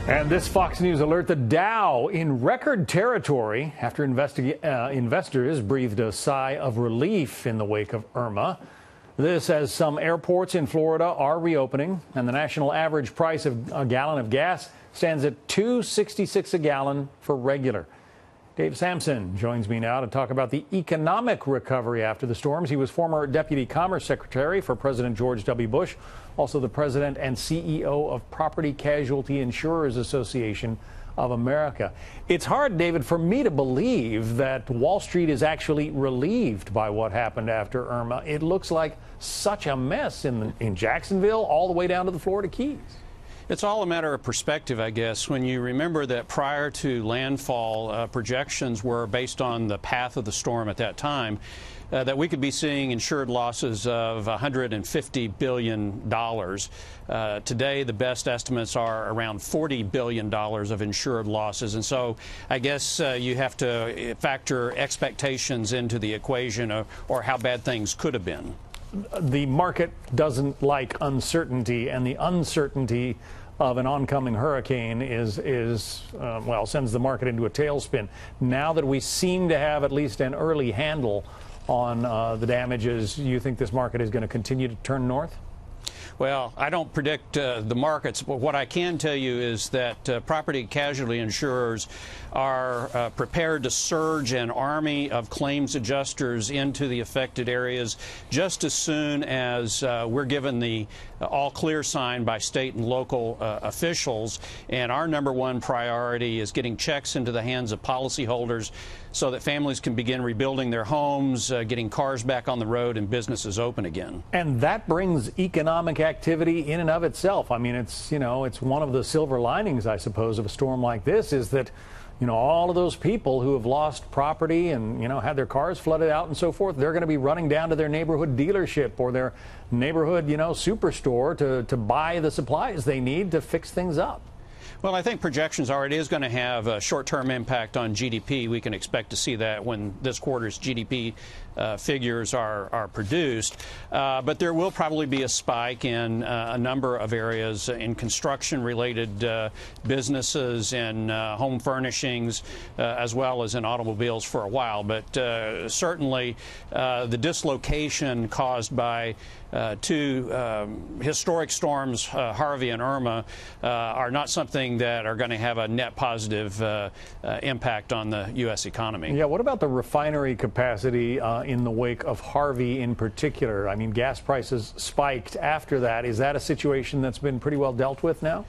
And this Fox News alert, the Dow in record territory after investors breathed a sigh of relief in the wake of Irma. This as some airports in Florida are reopening, and the national average price of a gallon of gas stands at $2.66 a gallon for regular. Dave Sampson joins me now to talk about the economic recovery after the storms. He was former Deputy Commerce Secretary for President George W. Bush, also the President and CEO of Property Casualty Insurers Association of America. It's hard, David, for me to believe that Wall Street is actually relieved by what happened after Irma. It looks like such a mess in Jacksonville all the way down to the Florida Keys. It's all a matter of perspective, I guess. When you remember that prior to landfall, projections were based on the path of the storm at that time, that we could be seeing insured losses of $150 billion. Today, the best estimates are around $40 billion of insured losses. And so I guess you have to factor expectations into the equation or how bad things could have been. The market doesn't like uncertainty, and the uncertainty of an oncoming hurricane well, sends the market into a tailspin. Now that we seem to have at least an early handle on the damages, you think this market is going to continue to turn north? Well, I don't predict the markets, but what I can tell you is that property casualty insurers are prepared to surge an army of claims adjusters into the affected areas just as soon as we're given the all clear sign by state and local officials. And our number one priority is getting checks into the hands of policyholders so that families can begin rebuilding their homes, getting cars back on the road, and businesses open again. And that brings economic activity in and of itself. I mean, it's one of the silver linings, I suppose, of a storm like this is that, all of those people who have lost property and, had their cars flooded out and so forth, they're going to be running down to their neighborhood dealership or their neighborhood, superstore to buy the supplies they need to fix things up. Well, I think projections are it is going to have a short-term impact on GDP. We can expect to see that when this quarter's GDP figures are produced. But there will probably be a spike in a number of areas in construction-related businesses and home furnishings, as well as in automobiles for a while. But certainly the dislocation caused by two historic storms, Harvey and Irma, are not something that are going to have a net positive impact on the U.S. economy. Yeah, what about the refinery capacity in the wake of Harvey in particular? I mean, gas prices spiked after that. Is that a situation that's been pretty well dealt with now?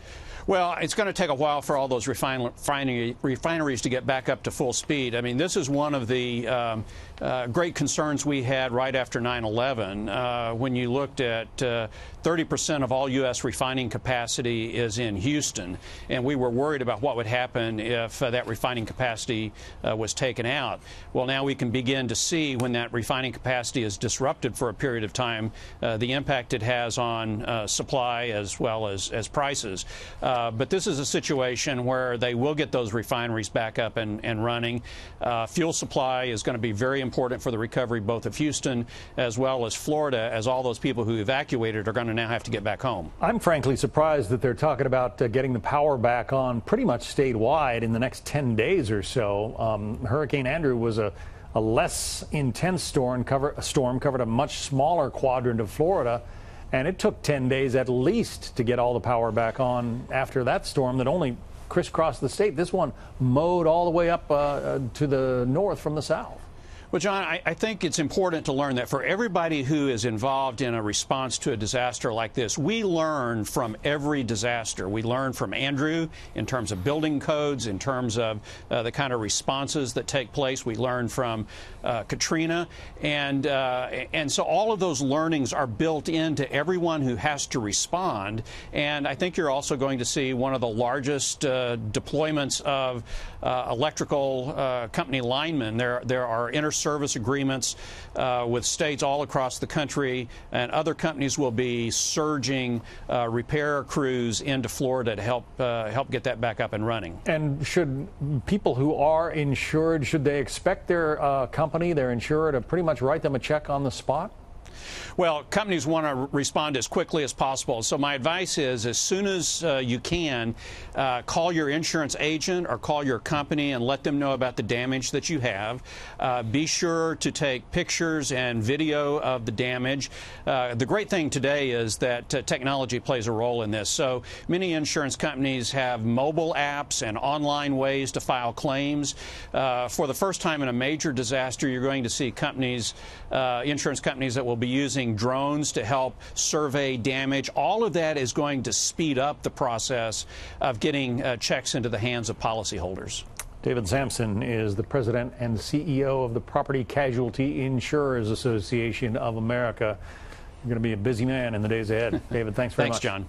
Well, it's going to take a while for all those refineries to get back up to full speed. I mean, this is one of the great concerns we had right after 9/11 when you looked at 30% of all U.S. refining capacity is in Houston, and we were worried about what would happen if that refining capacity was taken out. Well, now we can begin to see when that refining capacity is disrupted for a period of time, the impact it has on supply as well as prices. But this is a situation where they will get those refineries back up and running. Fuel supply is going to be very important for the recovery both of Houston as well as Florida, as all those people who evacuated are going to now have to get back home. I'm frankly surprised that they're talking about getting the power back on pretty much statewide in the next 10 days or so. Hurricane Andrew was a less intense storm, covered a much smaller quadrant of Florida. And it took 10 days at least to get all the power back on after that storm that only crisscrossed the state. This one mowed all the way up to the north from the south. Well, John, I think it's important to learn that for everybody who is involved in a response to a disaster like this, we learn from every disaster. We learn from Andrew in terms of building codes, in terms of the kind of responses that take place. We learn from Katrina. And so all of those learnings are built into everyone who has to respond. And I think you're also going to see one of the largest deployments of electrical company linemen. There are inter-service agreements with states all across the country, and other companies will be surging repair crews into Florida to help get that back up and running. And should people who are insured, should they expect their company, their insurer, to pretty much write them a check on the spot? Well, companies want to respond as quickly as possible. So my advice is, as soon as you can, call your insurance agent or call your company and let them know about the damage that you have. Be sure to take pictures and video of the damage. The great thing today is that technology plays a role in this. So many insurance companies have mobile apps and online ways to file claims. For the first time in a major disaster, you're going to see companies, insurance companies that will be using drones to help survey damage. All of that is going to speed up the process of getting checks into the hands of policyholders. David Sampson is the president and CEO of the Property Casualty Insurers Association of America. You're going to be a busy man in the days ahead. David, thanks very much. Thanks, John.